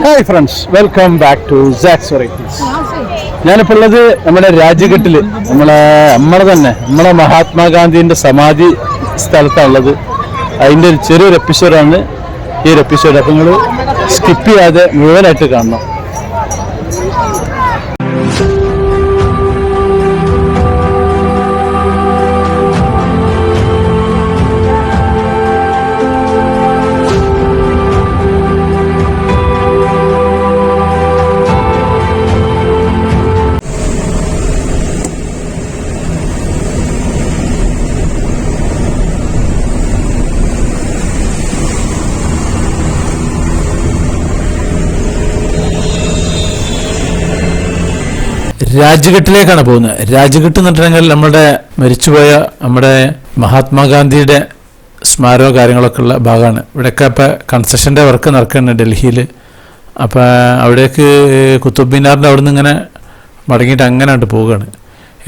Hi friends, welcome back to സാക്സ് varieties. ഞാനിപ്പോൾ ഉള്ളത് നമ്മുടെ രാജ്ഘട്ടിൽ, നമ്മളെ മഹാത്മാഗാന്ധിൻ്റെ സമാധി സ്ഥലത്താണുള്ളത്. അതിൻ്റെ ഒരു ചെറിയൊരു എപ്പിസോഡാണ് ഈ ഒരു എപ്പിസോഡ്. അപ്പോൾ നിങ്ങൾ സ്കിപ്പ് ചെയ്യാതെ മുഴുവനായിട്ട് കാണണം. രാജ്ഘട്ടിലേക്കാണ് പോകുന്നത്. രാജ്ഘട്ട് എന്ന് പറഞ്ഞിട്ടുണ്ടെങ്കിൽ നമ്മുടെ മഹാത്മാഗാന്ധിയുടെ സ്മാരക കാര്യങ്ങളൊക്കെ ഉള്ള ഭാഗമാണ്. ഇവിടെയൊക്കെ ഇപ്പോൾ കൺസ്ട്രക്ഷൻ്റെ വർക്ക് നടക്കുന്നുണ്ട് ഡൽഹിയിൽ. അപ്പോൾ അവിടേക്ക് കുത്തുബ് മിനാറിൻ്റെ അവിടെ നിന്ന് ഇങ്ങനെ മടങ്ങിയിട്ട് അങ്ങനെയായിട്ട് പോവുകയാണ്.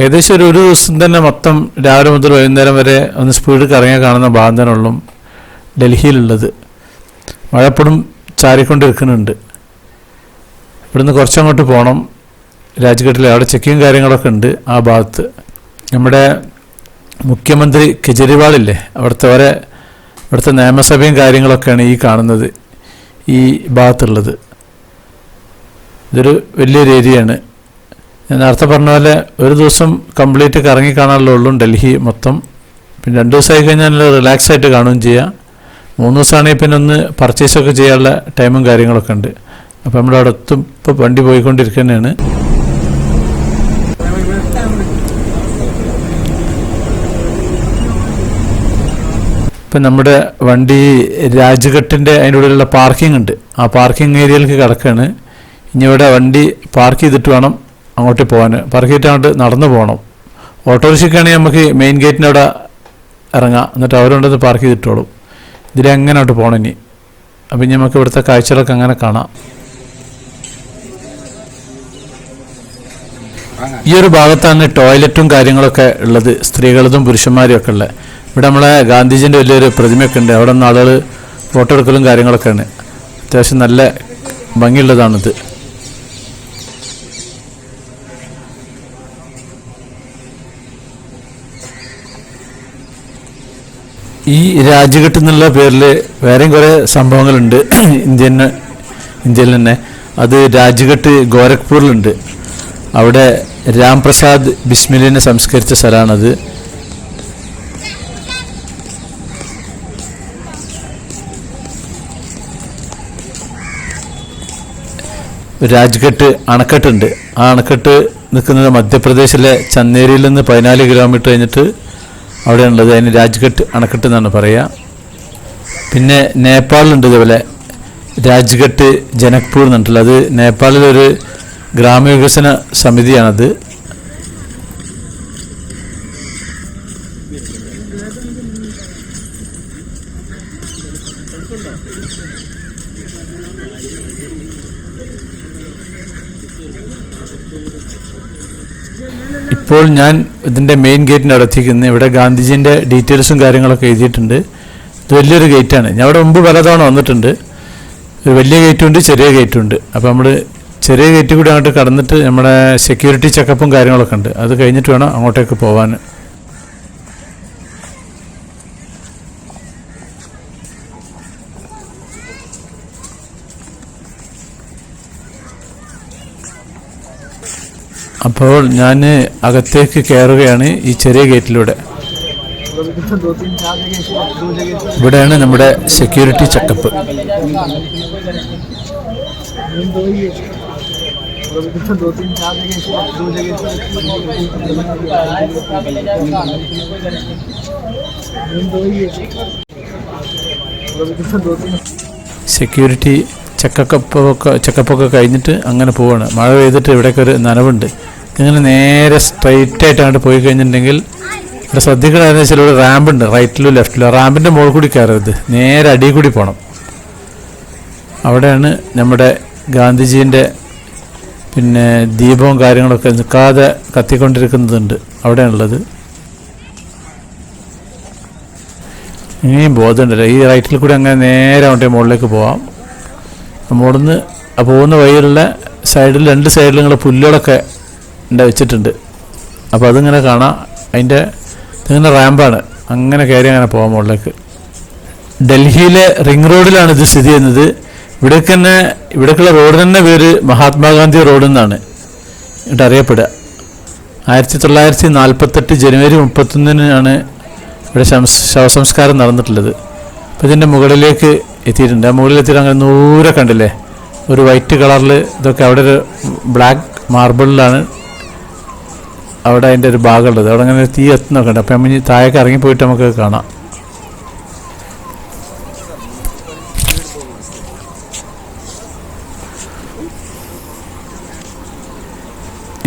ഏകദേശം ഒരു ദിവസം തന്നെ മൊത്തം രാവിലെ മുതൽ വൈകുന്നേരം വരെ ഒന്ന് സ്പീഡിൽ കറങ്ങി കാണുന്ന ഭാഗം തന്നെ ഉള്ളൂ ഡൽഹിയിലുള്ളത്. മഴപ്പോഴും ചാരിക്കൊണ്ടിരിക്കുന്നുണ്ട്. ഇവിടുന്ന് കുറച്ചങ്ങോട്ട് പോകണം രാജ്ഘട്ടിൽ. അവിടെ ചെക്കിങ് കാര്യങ്ങളൊക്കെ ഉണ്ട് ആ ഭാഗത്ത്. നമ്മുടെ മുഖ്യമന്ത്രി കെജ്രിവാളില്ലേ, ഇവിടുത്തെ നിയമസഭയും കാര്യങ്ങളൊക്കെയാണ് ഈ കാണുന്നത്, ഈ ഭാഗത്തുള്ളത്. ഇതൊരു വലിയൊരു ഏരിയയാണ്. ഞാൻ നേരത്തെ പറഞ്ഞ പോലെ ഒരു ദിവസം കംപ്ലീറ്റ് കറങ്ങി കാണാനുള്ളൂ ഡൽഹി മൊത്തം. പിന്നെ 2 ദിവസമായി കഴിഞ്ഞാൽ റിലാക്സ് ആയിട്ട് കാണുകയും ചെയ്യാം. 3 ദിവസമാണെങ്കിൽ പിന്നെ ഒന്ന് പർച്ചേസൊക്കെ ചെയ്യാനുള്ള ടൈമും കാര്യങ്ങളൊക്കെ ഉണ്ട്. അപ്പോൾ നമ്മുടെ അവിടെ ഇപ്പോൾ വണ്ടി പോയിക്കൊണ്ടിരിക്കുന്നതാണ്. ഇപ്പം നമ്മുടെ വണ്ടി രാജ്ഘട്ടിൻ്റെ അതിൻ്റെ ഉള്ളിലുള്ള പാർക്കിംഗ് ഉണ്ട്. ആ പാർക്കിംഗ് ഏരിയയിലേക്ക് കിടക്കുകയാണ്. ഇനി ഇവിടെ വണ്ടി പാർക്ക് ചെയ്തിട്ട് വേണം അങ്ങോട്ട് പോകാൻ. പാർക്ക് ചെയ്തിട്ട് അങ്ങോട്ട് നടന്നു പോകണം. ഓട്ടോറിക്ഷയ്ക്കാണെങ്കിൽ നമുക്ക് മെയിൻ ഗേറ്റിൻ്റെ അവിടെ ഇറങ്ങാം, എന്നിട്ട് അവരുണ്ടെന്ന് പാർക്ക് ചെയ്തിട്ടോളും. ഇതിലെങ്ങനെ അങ്ങോട്ട് പോകണം ഇനി. അപ്പം ഇനി നമുക്ക് ഇവിടുത്തെ കാഴ്ചകളൊക്കെ അങ്ങനെ കാണാം. ഈ ഒരു ഭാഗത്താണ് ടോയ്ലറ്റും കാര്യങ്ങളൊക്കെ ഉള്ളത്, സ്ത്രീകളതും പുരുഷന്മാരും ഒക്കെ ഉള്ളത്. ഇവിടെ നമ്മളെ ഗാന്ധിജിൻ്റെ വലിയൊരു പ്രതിമയൊക്കെ ഉണ്ട്. അവിടെ നിന്ന് ആളുകൾ ഫോട്ടോ എടുക്കലും കാര്യങ്ങളൊക്കെയാണ്. അത്യാവശ്യം നല്ല ഭംഗിയുള്ളതാണിത്. ഈ രാജ്ഘട്ട് എന്നുള്ള പേരിൽ വേറെയും കുറേ സംഭവങ്ങളുണ്ട് ഇന്ത്യയിൽ തന്നെ. അത് രാജ്ഘട്ട് ഗോരഖ്പൂരിലുണ്ട്. അവിടെ രാംപ്രസാദ് ബിസ്മിലിനെ സംസ്കരിച്ച സ്ഥലമാണത്. രാജ്ഘട്ട് അണക്കെട്ടുണ്ട്. ആ അണക്കെട്ട് നിൽക്കുന്നത് മധ്യപ്രദേശിലെ ചന്ദേരിയിൽ നിന്ന് 14 കിലോമീറ്റർ കഴിഞ്ഞിട്ട് അവിടെയുള്ളത്. അതിന് രാജ്ഘട്ട് അണക്കെട്ട് എന്നാണ് പറയുക. പിന്നെ നേപ്പാളിലുണ്ട് ഇതുപോലെ രാജ്ഘട്ട് ജനക്പൂർ എന്നുണ്ടല്ലോ. അത് നേപ്പാളിലൊരു ഗ്രാമവികസന സമിതിയാണത്. ഇപ്പോൾ ഞാൻ ഇതിൻ്റെ മെയിൻ ഗേറ്റിൻ്റെ അവിടെ എത്തിക്കുന്നത്. ഇവിടെ ഗാന്ധിജീൻ്റെ ഡീറ്റെയിൽസും കാര്യങ്ങളൊക്കെ എഴുതിയിട്ടുണ്ട്. ഇത് വലിയൊരു ഗേറ്റാണ്. ഞാൻ അവിടെ മുമ്പ് പലതവണ വന്നിട്ടുണ്ട്. ഒരു വലിയ ഗേറ്റുണ്ട്, ചെറിയ ഗേറ്റുണ്ട്. അപ്പോൾ നമ്മൾ ചെറിയ ഗേറ്റ് കൂടി അങ്ങോട്ട് കടന്നിട്ട് നമ്മുടെ സെക്യൂരിറ്റി ചെക്കപ്പും കാര്യങ്ങളൊക്കെ ഉണ്ട്. അത് കഴിഞ്ഞിട്ട് വേണം അങ്ങോട്ടേക്ക് പോകാൻ. അപ്പോൾ ഞാൻ അകത്തേക്ക് കയറുകയാണ് ഈ ചെറിയ ഗേറ്റിലൂടെ. ഇവിടെയാണ് നമ്മുടെ സെക്യൂരിറ്റി ചെക്കപ്പ്. സെക്യൂരിറ്റി ചെക്കപ്പൊക്കെ കഴിഞ്ഞിട്ട് അങ്ങനെ പോവാണ്. മഴ പെയ്തിട്ട് ഇവിടേക്ക് ഒരു നനവുണ്ട്. ഇങ്ങനെ നേരെ സ്ട്രൈറ്റ് ആയിട്ട് അങ്ങോട്ട് പോയി കഴിഞ്ഞിട്ടുണ്ടെങ്കിൽ ഇവിടെ ശ്രദ്ധിക്കണമെന്ന് വെച്ചാൽ ഒരു റാമ്പുണ്ട് റൈറ്റിലും ലെഫ്റ്റിലും. റാമ്പിൻ്റെ മുകളിൽ കൂടി കയറരുത്, നേരെ അടിയിൽ കൂടി പോകണം. അവിടെയാണ് നമ്മുടെ ഗാന്ധിജീൻ്റെ പിന്നെ ദീപവും കാര്യങ്ങളൊക്കെ നിൽക്കാതെ കത്തിക്കൊണ്ടിരിക്കുന്നതുണ്ട്, അവിടെയാണുള്ളത്. ഇനിയും ബോധമുണ്ടല്ലോ, ഈ റൈറ്റിൽ കൂടി അങ്ങനെ നേരെ അങ്ങോട്ടേ മുകളിലേക്ക് പോവാം. മുകളിൽ നിന്ന് ആ പോകുന്ന വഴിയിലുള്ള സൈഡിൽ 2 സൈഡിലും ഇങ്ങനെ പുല്ലുകളൊക്കെ വെച്ചിട്ടുണ്ട്. അപ്പോൾ അതിങ്ങനെ കാണാം. അതിൻ്റെ ഇതിങ്ങനെ റാമ്പാണ്, അങ്ങനെ കയറി അങ്ങനെ പോകാൻ മുകളിലേക്ക്. ഡൽഹിയിലെ റിംഗ് റോഡിലാണ് ഇത് സ്ഥിതി ചെയ്യുന്നത്. ഇവിടേക്കുള്ള റോഡ് തന്നെ പേര് മഹാത്മാഗാന്ധി റോഡ് എന്നാണ് ഇവിടെ അറിയപ്പെടുക. 1948 ജനുവരി 31 ഇവിടെ ശവസംസ്കാരം നടന്നിട്ടുള്ളത്. അപ്പോൾ ഇതിൻ്റെ മുകളിലേക്ക് എത്തിയിട്ടുണ്ട്. ആ മുകളിലെത്തിയിട്ട് അങ്ങനെ ദൂരെ കണ്ടില്ലേ ഒരു വൈറ്റ് കളറിൽ ഇതൊക്കെ, അവിടെ ഒരു ബ്ലാക്ക് മാർബിളിലാണ് അവിടെ അതിൻ്റെ ഒരു ഭാഗമുള്ളത്. അവിടെ അങ്ങനെ തീ എത്തുന്നൊക്കെ ഉണ്ട്. അപ്പം നമ്മൾ താഴേക്ക് ഇറങ്ങിപ്പോയിട്ട് നമുക്ക് കാണാം.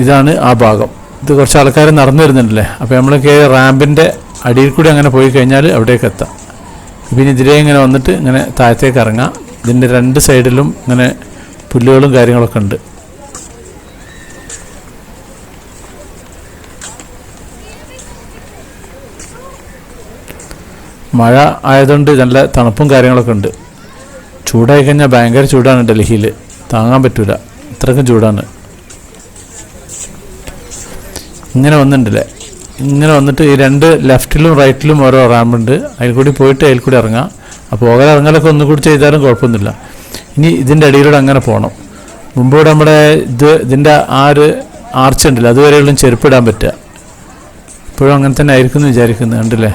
ഇതാണ് ആ ഭാഗം. ഇത് കുറച്ച് ആൾക്കാർ നടന്നു വരുന്നുണ്ടല്ലേ. അപ്പോൾ നമ്മളൊക്കെ റാമ്പിൻ്റെ അടിയിൽ കൂടി അങ്ങനെ പോയി കഴിഞ്ഞാൽ അവിടേക്ക് എത്താം. പിന്നെ ഇതിലേ ഇങ്ങനെ വന്നിട്ട് ഇങ്ങനെ താഴത്തേക്ക് ഇറങ്ങാം. ഇതിൻ്റെ 2 സൈഡിലും ഇങ്ങനെ പുല്ലുകളും കാര്യങ്ങളൊക്കെ ഉണ്ട്. മഴ ആയതുകൊണ്ട് നല്ല തണുപ്പും കാര്യങ്ങളൊക്കെ ഉണ്ട്. ചൂടായി കഴിഞ്ഞാൽ ഭയങ്കര ചൂടാണ് ഡൽഹിയിൽ, താങ്ങാൻ പറ്റൂല, ഇത്രയ്ക്കും ചൂടാണ്. ഇങ്ങനെ വന്നിട്ടുണ്ടല്ലേ, ഇങ്ങനെ വന്നിട്ട് ഈ 2 ലെഫ്റ്റിലും റൈറ്റിലും ഓരോ റാമ്പുണ്ട്. അതിൽ കൂടി പോയിട്ട് അതിൽ കൂടി ഇറങ്ങാം. അപ്പോൾ ഇറങ്ങലൊക്കെ ഒന്നുകൂടി ചെയ്താലും കുഴപ്പമൊന്നുമില്ല. ഇനി ഇതിൻ്റെ അടിയിലൂടെ അങ്ങനെ പോകണം. മുമ്പോടെ നമ്മുടെ ഇതിൻ്റെ ആ ഒരു ആർച്ച് ഉണ്ടല്ലോ, അതുവരെയുള്ള ചെരുപ്പിടാൻ പറ്റുക. ഇപ്പോഴും അങ്ങനെ തന്നെ ആയിരിക്കും എന്ന് വിചാരിക്കുന്നത്. കണ്ടില്ലേ,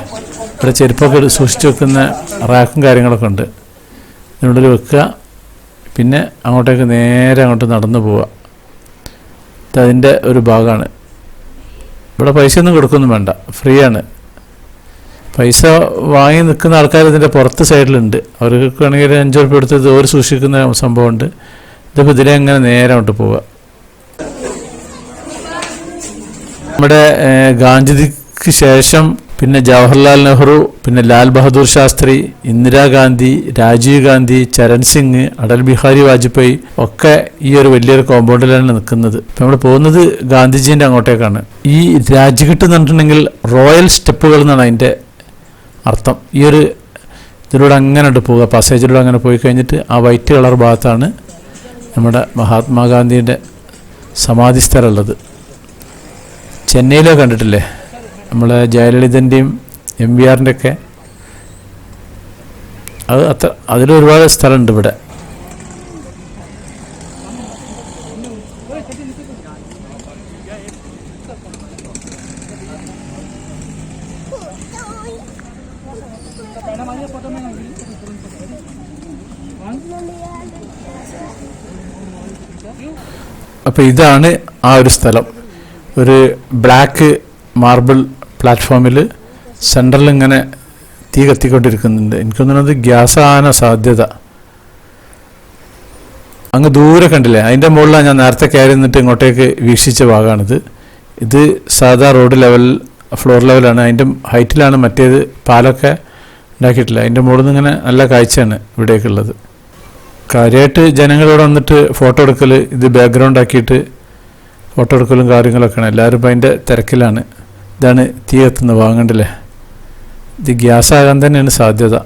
ഇവിടെ ചെരുപ്പൊക്കെ സൂക്ഷിച്ച് വെക്കുന്ന റാക്കും കാര്യങ്ങളൊക്കെ ഉണ്ട്. ഇതിനുള്ളിൽ വെക്കുക. പിന്നെ അങ്ങോട്ടേക്ക് നേരെ അങ്ങോട്ട് നടന്നു പോവുക. അതിൻ്റെ ഒരു ഭാഗമാണ്. ഇവിടെ പൈസയൊന്നും കൊടുക്കൊന്നും വേണ്ട, ഫ്രീ ആണ്. പൈസ വാങ്ങി നിൽക്കുന്ന ആൾക്കാർ ഇതിൻ്റെ പുറത്ത് സൈഡിലുണ്ട്. അവർക്ക് വേണമെങ്കിൽ 5 രൂപ എടുത്ത് ഇതുപോലെ സൂക്ഷിക്കുന്ന സംഭവമുണ്ട്. ഇതിപ്പോൾ ഇതിലെ അങ്ങനെ നേരെ അങ്ങോട്ട് പോവുക. നമ്മുടെ ഗാന്ധിജിക്ക് ശേഷം പിന്നെ ജവഹർലാൽ നെഹ്റു, പിന്നെ ലാൽ ബഹദൂർ ശാസ്ത്രി, ഇന്ദിരാഗാന്ധി, രാജീവ് ഗാന്ധി, ചരൺ സിംഗ്, അടൽ ബിഹാരി വാജ്പേയി ഒക്കെ ഈ ഒരു വലിയൊരു കോമ്പൗണ്ടിലാണ് നിൽക്കുന്നത്. ഇപ്പം നമ്മൾ പോകുന്നത് ഗാന്ധിജീൻ്റെ അങ്ങോട്ടേക്കാണ്. ഈ രാജ്ഘട്ട് എന്ന് പറഞ്ഞിട്ടുണ്ടെങ്കിൽ റോയൽ സ്റ്റെപ്പുകൾ എന്നാണ് അതിൻ്റെ അർത്ഥം. ഈ ഒരു ഇതിലൂടെ അങ്ങനെ പോവുക, പാസേജിലൂടെ അങ്ങനെ പോയി കഴിഞ്ഞിട്ട് ആ വൈറ്റ് കളർ ഭാഗത്താണ് നമ്മുടെ മഹാത്മാഗാന്ധിയുടെ സമാധി സ്ഥലമുള്ളത്. ചെന്നൈയിലോ കണ്ടിട്ടില്ലേ, നമ്മളെ ജയലളിതൻ്റെയും MVRൻ്റെ ഒക്കെ, അതിലൊരുപാട് സ്ഥലമുണ്ട് ഇവിടെ. അപ്പോൾ ഇതാണ് ആ ഒരു സ്ഥലം. ഒരു ബ്ലാക്ക് മാർബിൾ പ്ലാറ്റ്ഫോമിൽ സെൻട്രൽ ഇങ്ങനെ തീ കത്തിക്കൊണ്ടിരിക്കുന്നുണ്ട്. എനിക്ക് തോന്നുന്നത് ഗ്യാസ് ആകാനാ സാധ്യത. അങ്ങ് ദൂരെ കണ്ടില്ലേ, അതിൻ്റെ മുകളിലാണ് ഞാൻ നേരത്തെ കയറി നിന്നിട്ട് ഇങ്ങോട്ടേക്ക് വീക്ഷിച്ച ഭാഗമാണിത്. ഇത് സാധാ റോഡ് ഫ്ലോർ ലെവലാണ്. അതിൻ്റെ ഹൈറ്റിലാണ് മറ്റേത് പാലൊക്കെ ഉണ്ടാക്കിയിട്ടില്ല. അതിൻ്റെ മുകളിൽ നിന്ന് ഇങ്ങനെ നല്ല കാഴ്ചയാണ് ഇവിടേക്കുള്ളത്. കാര്യമായിട്ട് ജനങ്ങളിവിടെ വന്നിട്ട് ഫോട്ടോ എടുക്കൽ, ഇത് ബാക്ക്ഗ്രൗണ്ട് ആക്കിയിട്ട് ഫോട്ടോ എടുക്കലും കാര്യങ്ങളൊക്കെയാണ്. എല്ലാവരും ഇപ്പം അതിൻ്റെ തിരക്കിലാണ്. ഇതാണ് തീ കത്തുന്ന ഭാഗം, കണ്ടില്ലേ. ഇത് ഗ്യാസ് ആകാൻ തന്നെയാണ് സാധ്യത.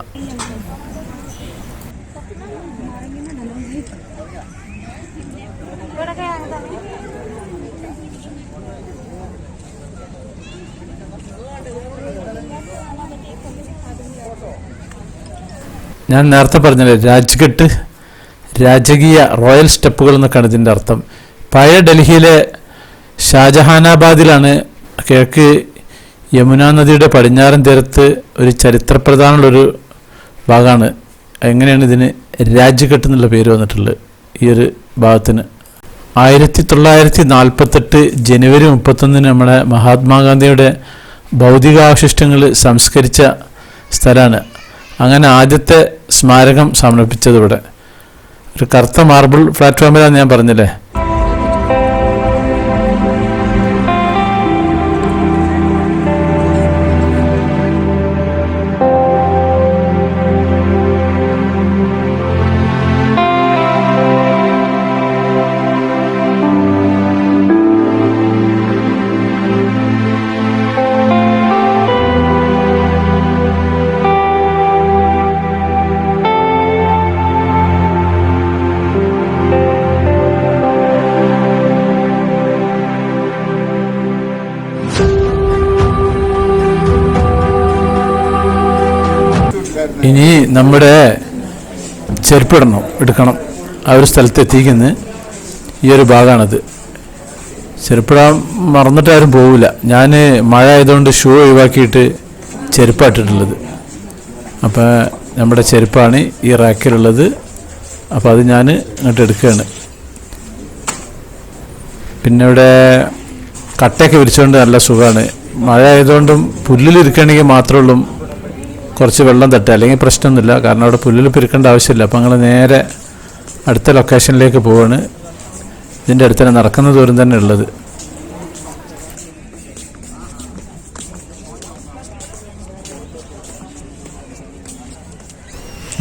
ഞാൻ നേരത്തെ പറഞ്ഞില്ലേ, രാജ്ഘട്ട്, രാജകീയ റോയൽ സ്റ്റെപ്പുകൾ എന്നൊക്കെയാണ് ഇതിൻ്റെ അർത്ഥം. പഴയ ഡൽഹിയിലെ ഷാജഹാനാബാദിലാണ്, കിഴക്ക് യമുന നദിയുടെ പടിഞ്ഞാറൻ തീരത്ത് ഒരു ചരിത്രപ്രധാനമുള്ളൊരു ഭാഗമാണ്. എങ്ങനെയാണ് ഇതിന് രാജ്ഘട്ട് എന്നുള്ള പേര് വന്നിട്ടുള്ളത് ഈ ഒരു ഭാഗത്തിന്? 1948 ജനുവരി 31 നമ്മുടെ മഹാത്മാഗാന്ധിയുടെ ഭൗതികാവശിഷ്ടങ്ങൾ സംസ്കരിച്ച സ്ഥലമാണ്. അങ്ങനെ ആദ്യത്തെ സ്മാരകം സമർപ്പിച്ചത് ഇവിടെ ഒരു കറുത്ത മാർബിൾ പ്ലാറ്റ്ഫോമിലാണ് ഞാൻ പറഞ്ഞില്ലേ. ഇനി നമ്മുടെ ചെരുപ്പിടണം, എടുക്കണം. ആ ഒരു സ്ഥലത്ത് എത്തിക്കുന്നത് ഈ ഒരു ഭാഗമാണത്. ചെരുപ്പിടാൻ മറന്നിട്ട് ആരും പോവില്ല. ഞാൻ മഴ ആയതുകൊണ്ട് ഷൂ ഒഴിവാക്കിയിട്ട് ചെരുപ്പായിട്ടിട്ടുള്ളത്. അപ്പോൾ നമ്മുടെ ചെരുപ്പാണ് ഈ റാക്കിലുള്ളത്. അപ്പോൾ അത് ഞാൻ ഇങ്ങോട്ട് എടുക്കുകയാണ്. പിന്നെ ഇവിടെ കട്ടയൊക്കെ വിരിച്ചുകൊണ്ട് നല്ല സുഖമാണ്. മഴ ആയതുകൊണ്ടും പുല്ലിലിരിക്കുകയാണെങ്കിൽ മാത്രമേ ഉള്ളൂ കുറച്ച് വെള്ളം തട്ടുക, അല്ലെങ്കിൽ പ്രശ്നമൊന്നുമില്ല. കാരണം അവിടെ പുല്ലിൽ പിരിക്കേണ്ട ആവശ്യമില്ല. അപ്പോൾ ഞങ്ങൾ നേരെ അടുത്ത ലൊക്കേഷനിലേക്ക് പോവാണ്. ഇതിൻ്റെ അടുത്ത് തന്നെ നടക്കുന്ന ദൂരം തന്നെ ഉള്ളത്.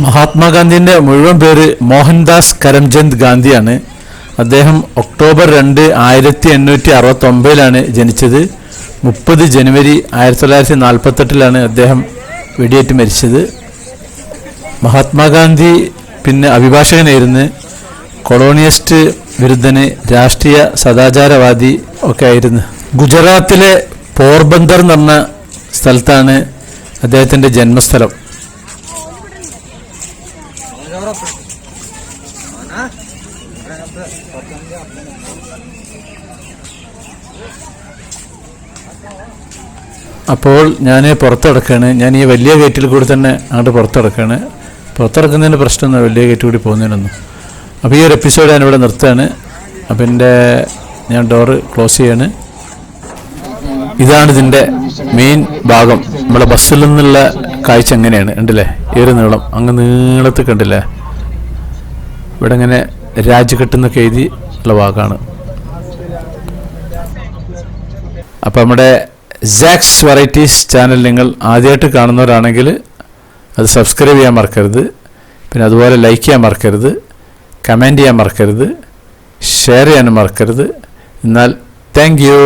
മഹാത്മാഗാന്ധിൻ്റെ മുഴുവൻ പേര് മോഹൻദാസ് കരംചന്ദ് ഗാന്ധിയാണ്. അദ്ദേഹം ഒക്ടോബർ 2, 1869 ജനിച്ചത്. 30 ജനുവരി 1948 അദ്ദേഹം വെടിയേറ്റ് മരിച്ചത്. മഹാത്മാഗാന്ധി പിന്നെ അഭിഭാഷകനായിരുന്നു, കൊളോണിയസ്റ്റ് വിരുദ്ധന്, രാഷ്ട്രീയ സദാചാരവാദി ഒക്കെ ആയിരുന്നു. ഗുജറാത്തിലെ പോർബന്ദർ എന്ന് പറഞ്ഞ സ്ഥലത്താണ് അദ്ദേഹത്തിൻ്റെ ജന്മസ്ഥലം. അപ്പോൾ ഞാൻ പുറത്തിടക്കുകയാണ്. ഞാൻ ഈ വലിയ ഗേറ്റിൽ കൂടി തന്നെ അങ്ങോട്ട് പുറത്തിടക്കുകയാണ്. പുറത്തിറക്കുന്നതിന് പ്രശ്നമൊന്നും വലിയ ഗേറ്റ് കൂടി പോകുന്നതിനൊന്നും. അപ്പോൾ ഈ ഒരു എപ്പിസോഡ് ഞാനിവിടെ നിർത്തുകയാണ്. അപ്പം ഞാൻ ഡോറ് ക്ലോസ് ചെയ്യാണ്. ഇതാണ് ഇതിൻ്റെ മെയിൻ ഭാഗം. നമ്മളെ ബസ്സിൽ നിന്നുള്ള കാഴ്ച എങ്ങനെയാണ് ഉണ്ടല്ലേ? ഈ ഒരു നീളം അങ്ങ് നീളത്തിൽ കണ്ടില്ലേ? ഇവിടെ ഇങ്ങനെ രാജ്ഘട്ട് എന്നൊക്കെ എഴുതി ഉള്ള ഭാഗമാണ്. അപ്പോൾ നമ്മുടെ സാക്സ് വെറൈറ്റീസ് ചാനൽ നിങ്ങൾ ആദ്യമായിട്ട് കാണുന്നവരാണെങ്കിൽ അത് സബ്സ്ക്രൈബ് ചെയ്യാൻ മറക്കരുത്. പിന്നെ അതുപോലെ ലൈക്ക് ചെയ്യാൻ മറക്കരുത്, കമൻറ്റ് ചെയ്യാൻ മറക്കരുത്, ഷെയർ ചെയ്യാനും മറക്കരുത്. എന്നാൽ താങ്ക് യു.